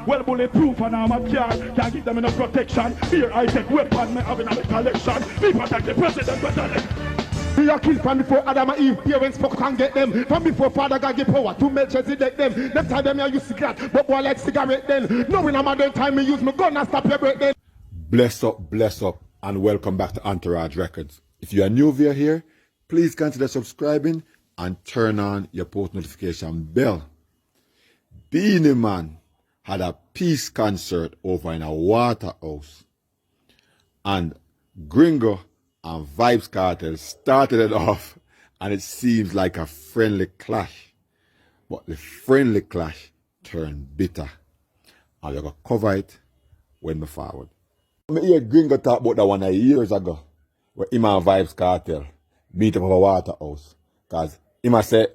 well bulletproof and I'm a car. Can't give them enough protection. Here I take weapon, me having a collection. Me protect the president, but we are killed from before Adam and Eve, parents fuck can get them. From before Father God give power to Melchizedek them. Them time them I use cigarette, but boy like cigarette then. No in a modern time me use me gun and stop your break then. Bless up, and welcome back to Entourage Records. If you are new via here, please consider subscribing and turn on your post notification bell. Beenie Man had a peace concert over in a Waterhouse, and Gringo and Vybz Kartel started it off, and it seems like a friendly clash, but the friendly clash turned bitter, and we're going to cover it when we forward. I hear Gringo talk about that one years ago, where him and Vybz Kartel meet up at a Waterhouse, because him say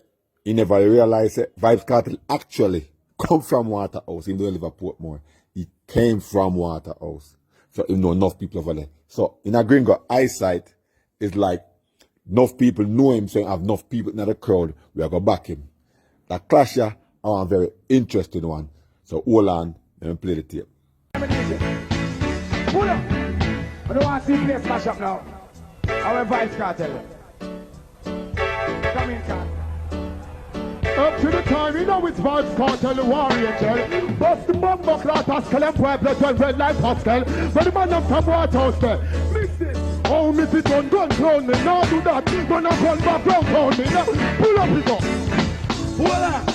he never realized that Vybz Kartel actually come from Waterhouse. He don't live at Portmore. He came from Waterhouse. So you know enough people over there. So in a Gringo eyesight, it's like enough people know him, so you have enough people in the crowd, we are going to back him. That clash here are a very interesting one. So hold on, let me play the tape. Pull up. I don't want to see you play smash up now. Our Vybz Kartel. Come in, Kat. Up to the time, you know it's Vybz Kartel, the warrior gel. Bust the bumbo clot, Pascal and Pueblo, 12 red like Pascal. But the man up from Waterhouse there. Mix this. Oh, miss it on gun clown me. Now do that. Gonna gun back round clown me. Now pull up it up. Voila!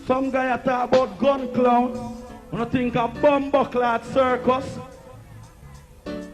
Some guy talk about gun clown. When I think of bumbo clot circus.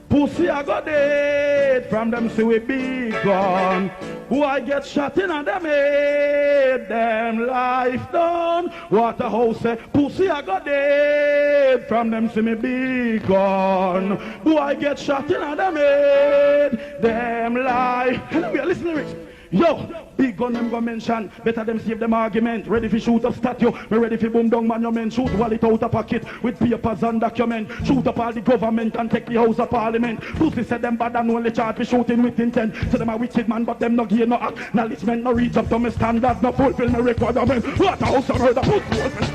Pussy I got dead from them see we big gun. Who I get shot in and them head, them life done. Waterhouse say, pussy I got dead from them see me big gun. Who I get shot in and them head, them life. Anyway, listen to lyrics. Yo, big gun them go mention. Better them save them argument. Ready for shoot up statue. Me ready for boom down monument. Shoot wallet out of pocket with papers and document. Shoot up all the government and take the house of parliament. Pussy said them bad and only charge for shooting with intent. So them a wicked man but them no gain no acknowledgement. No reach up to me standards. No fulfill me requirement. What a house of murder. Pussy.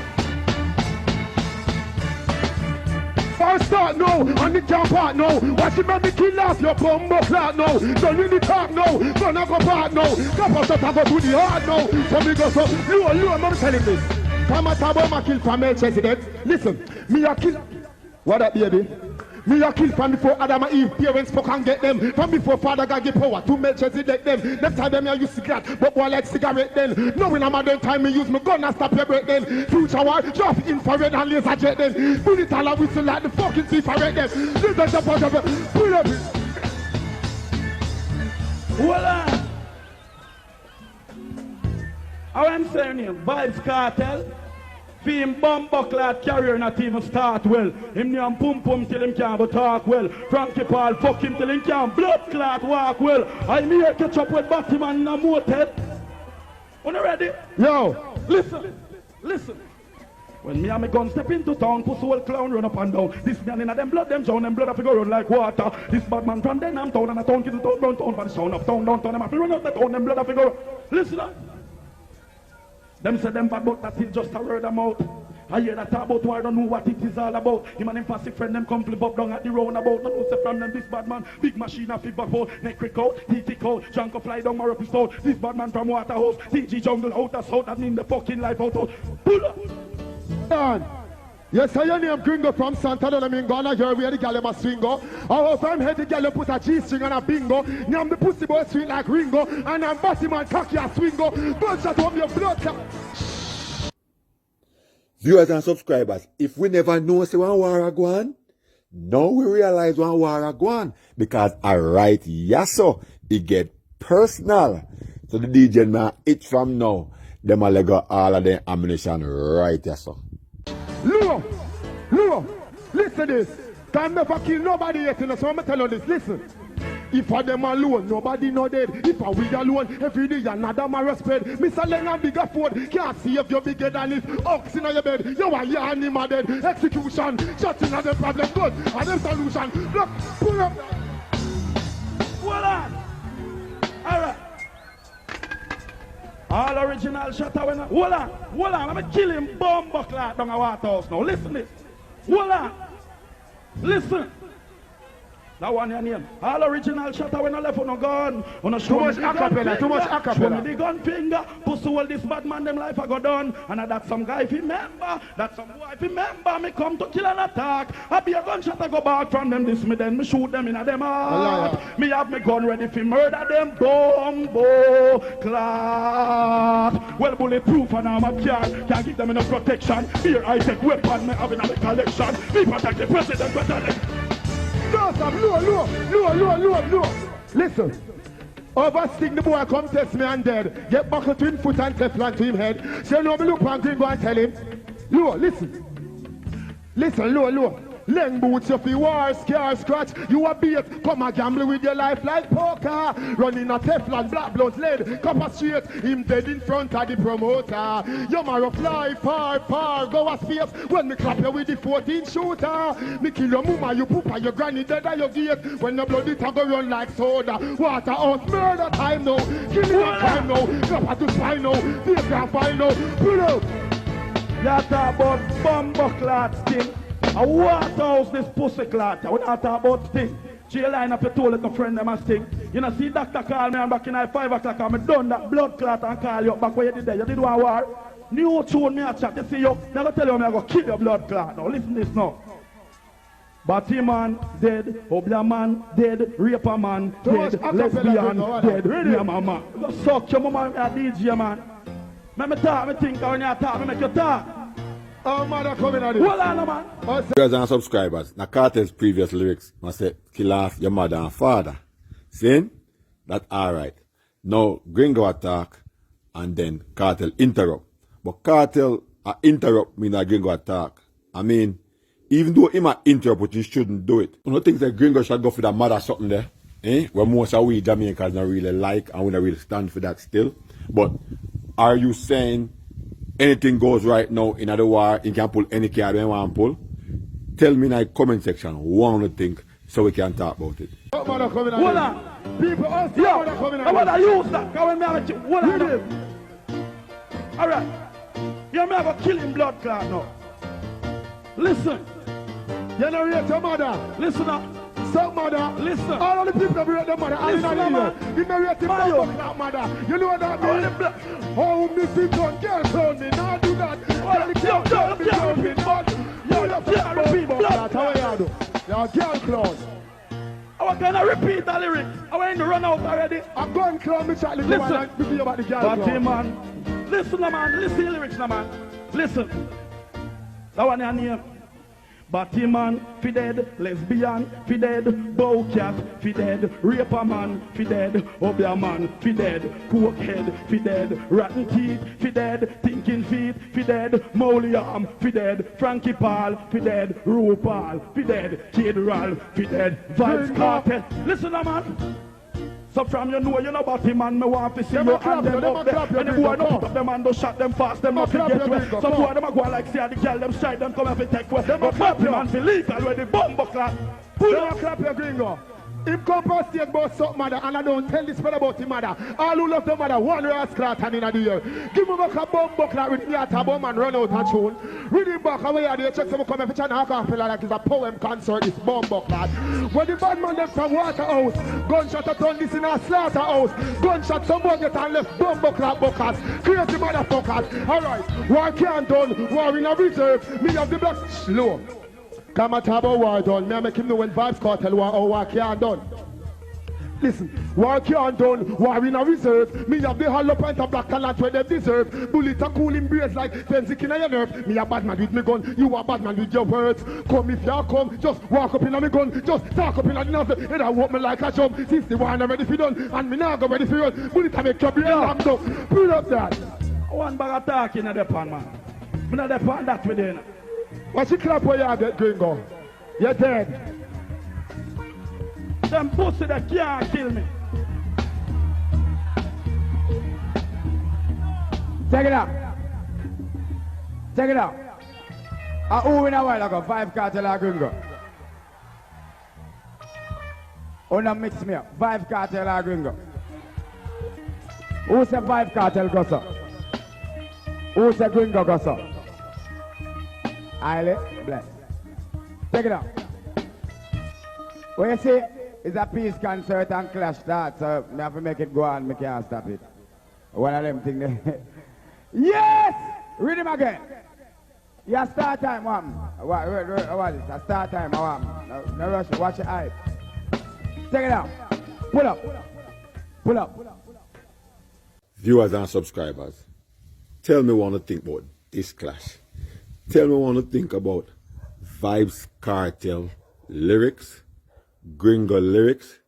First start now, and the camp part now. Watch him make me kill off your bumbo clout now. Don't really talk now, gonna go part now. Come on, I go to the heart now. So me go so, you, I'm telling this. Come on, talk about my kill from Melchizedek. Listen, me a kill. What up, baby? Me a kill from before Adam and Eve, parents fuck and get them. From before Father God give power to Melchizedek them. Them time them I use cigarette, but boy like cigarette then. No in a modern time me use me gun and stop your break then. Future war, drop infrared and laser jet then. Bullet all a whistle like the fucking thief I read them. This is the part of it. Pull up it. Voila! How I'm saying here, Vybz Kartel. Him bumbo clad carrier not even start well. Him name pum pum till him can't but talk well. Frankie Paul fuck him till him can't blood clot walk well. I here catch up with Batman and a moted. When you ready? Yo, listen. When me and my gun step into town, pussy old clown run up and down. This man in a them blood, them drown, them blood have to go run like water. This bad man from them town and a town, get the town, downtown, for the sound up, town, downtown, them have to run up the town, them blood have to go. Listen up. Them say them bad, but that is just a word of mouth. I hear that talk about why I don't know what it is all about. Him and him fancy friend them come flip up down at the roundabout. No say from them this bad man, big machine a flip back out, neck crick out, teeth out, junk fly down my up out. This bad man from Waterhouse, TG jungle out of south, that mean the fucking life out. Pull up. Done. Yes, I name Gringo from Santa Domingo, and I hear where the gal must swingo. Our time head the gal put a G-string and a bingo. Name the pussy boy sweet like Ringo, and I'm Batman cocky a swingo. Gunshot on your blood. Viewers and subscribers, if we never know say one war a go on, now we realize one war a go on. Because alright, yes so, it get personal. So the DJ man, it from now, them a let go all of the ammunition right yes so. Luro, listen this. Can never kill nobody yet, you know, so I'm tell you this, listen. If I them alone, nobody no dead. If I we alone, every day another man respect. Mr. Lennon bigger food, can't see if you're bigger than this. Ox in your bed, you are your animal dead. Execution, shutting at the problem, good. And the solution, look, pull up. Voila! Alright. All original shatter when hold on, I'm gonna kill him bomb buckler down a water house now. Listen this. Hold on. Listen. That one your name. All original shatter when I left on a gun. On a Too much acapella, too much acapella. Show me the gun finger. Pussy all this bad man them life I go done. And that some guy if he remember. That some boy if he remember me come to kill and attack. I be a gunshot I go back from them this me then me shoot them in a them heart. Me have me gun ready for murder them bombo class. Well bulletproof and I'm a can't give them enough protection. Here I take weapon me having a collection. Me protect the president better. No, stop. Low. Listen. Overstick the boy come test me and dead. Get buckle to him foot and Teflon to him head. Say no me look and go and tell him. Low, listen. Listen, low. Leng boots you fi war, scare, scratch. You a bait, come a gamble with your life like poker. Running a Teflon, black blood lead, copper straight. Him dead in front of the promoter. You marrow fly far, go a space. When me clap you with the 14 shooter. Me kill your mama, you poopa, your granny dead at your gate. When the blood it a go run like soda. Waterhouse murder time now, killing a time now. Clap to spine now, they can't find now. Pull up. You talk about bumbo clot thing. I waterhouse this pussy clot. I would not talk about thing. She line up your toilet to friend them and thing. You know see doctor call me and back in 5 o'clock and me done that blood clot and call you back where you did there. You did one war. New tune me a chat. You see you. Never tell you me I go kill your blood clot. Now listen this now. Batty man dead, Obla man dead, raper man dead, lesbian dead, yeah mama. Go suck your mama a DJ man. Let me talk, me think when you talk, me make you talk. Oh, mother coming at it. Hold on, man. Viewers and subscribers, now Cartel's previous lyrics must say, kill off your mother and father. Saying that alright. Now Gringo attack and then Cartel interrupt. But Cartel interrupt me not Gringo attack. I mean, even though he might interrupt, but he shouldn't do it. You don't think that Gringo should go for that mother something there? Where most of we Jamaicans don't really like and we don't really stand for that still. But are you saying anything goes right now in the war, you can pull any card you want to pull? Tell me in the comment section what you think so we can talk about it. Hold on. People also coming at it. I want to use that. Hold on. Alright. You may have a killing blood clot now. Listen. You know your mother. Listen up. Some mother. Listen. All of the people that rate the mother. Listen, man. You know your mother. You know what that means? Oh, Missy John, girl told me not do that. You're a girl clown. I was gonna repeat the lyrics. I want to run out already. I'm going to clown me Charlie. Listen. Before about the girl clown. Man. Listen, man. Listen to the lyrics, man. Listen. That one your name. Batty man, fi dead, lesbian, fi dead, bow cat, fi dead, raper man, fi dead, obia man, fi dead, cokehead, fi dead, rotten teeth, fi dead, thinking feet, fi dead, Molly arm, fi dead, Frankie Paul, fi dead, RuPaul, fi dead, Kid Ralph, fi dead, Vibes Cartel. Listen, man. So from you know about him and me want to see you and them up there. And the boy don't put up them and don't shot them fast, them not to get wet. Some boy them a go like say the girl them strike them come and take wet. Them a clap him and feel legal where the bumbo clap. Pull up clap your gringo. If come past state about something mother and I don't tell this man about him mother. All who love the mother, one rascal and in the year. Give me back a bomb buckler with me at a bomb and run out and tune. Read him back away and they check some come and channel acapella like it's a poem concert, it's bomb buckler. When the bad man left from Waterhouse, gunshot a turn this in a slaughterhouse. Gunshot someone get and left bomb buckler buckers. Crazy motherfuckers. Alright, war can't done, war in a reserve. Me have the black slow. Come and talk about war done. Me make him know when Vibes Cartel war can't done. Listen, war can't done, war in a reserve. Me have the hollow point of black talent where they deserve. Bullet a cool embrace like Tenzik in your nerve. Me a bad man with me gun, you a bad man with your words. Come if you come, just walk up in a me gun, just talk up in a nothing. And I walk me like a jump. Since the war not ready for done, and me now go ready for run. Bullet a make your brain locked up. Pull up that. One bag of talking in the pan, man. Me not the pan that within. What's the clap where you get gringo? You're dead. Them pussy that can't kill me. Check it out. Check it out. Who in a while ago, Vibes Cartel or Gringo? Who not mix me up? Vibes Cartel or Gringo? Who said Vibes Cartel, go sir? Who's a gringo gossip? Highly blessed. Take it out. What you see is a peace concert and clash start, so I have to make it go on, I can't stop it. One of them things there. Yes! Read him again. Yeah, start time, what is it? A start time, no rush, watch your eyes. Take it out. Pull up. Pull up. Viewers and subscribers, tell me what you think about this clash. Tell me what you think about Vybz Kartel lyrics, Gringo lyrics.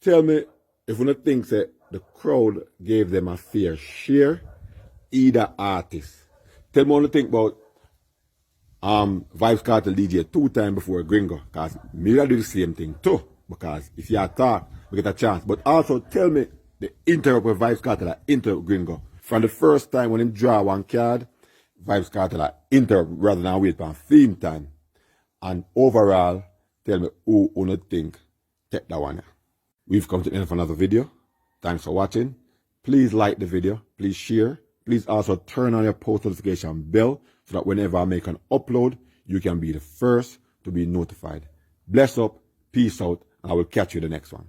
Tell me if you think that the crowd gave them a fair share, either artist. Tell me what you think about Vybz Kartel DJ 2 times before Gringo, because me do the same thing too, because if you talk, we get a chance. But also tell me the interrupt with Vybz Kartel interrupt Gringo. From the first time when him draw one card, Vybz Kartel interrupt rather than wait for theme time. And overall, tell me who you think take that one. We've come to the end of another video. Thanks for watching. Please like the video. Please share. Please also turn on your post notification bell so that whenever I make an upload, you can be the first to be notified. Bless up, peace out, and I will catch you in the next one.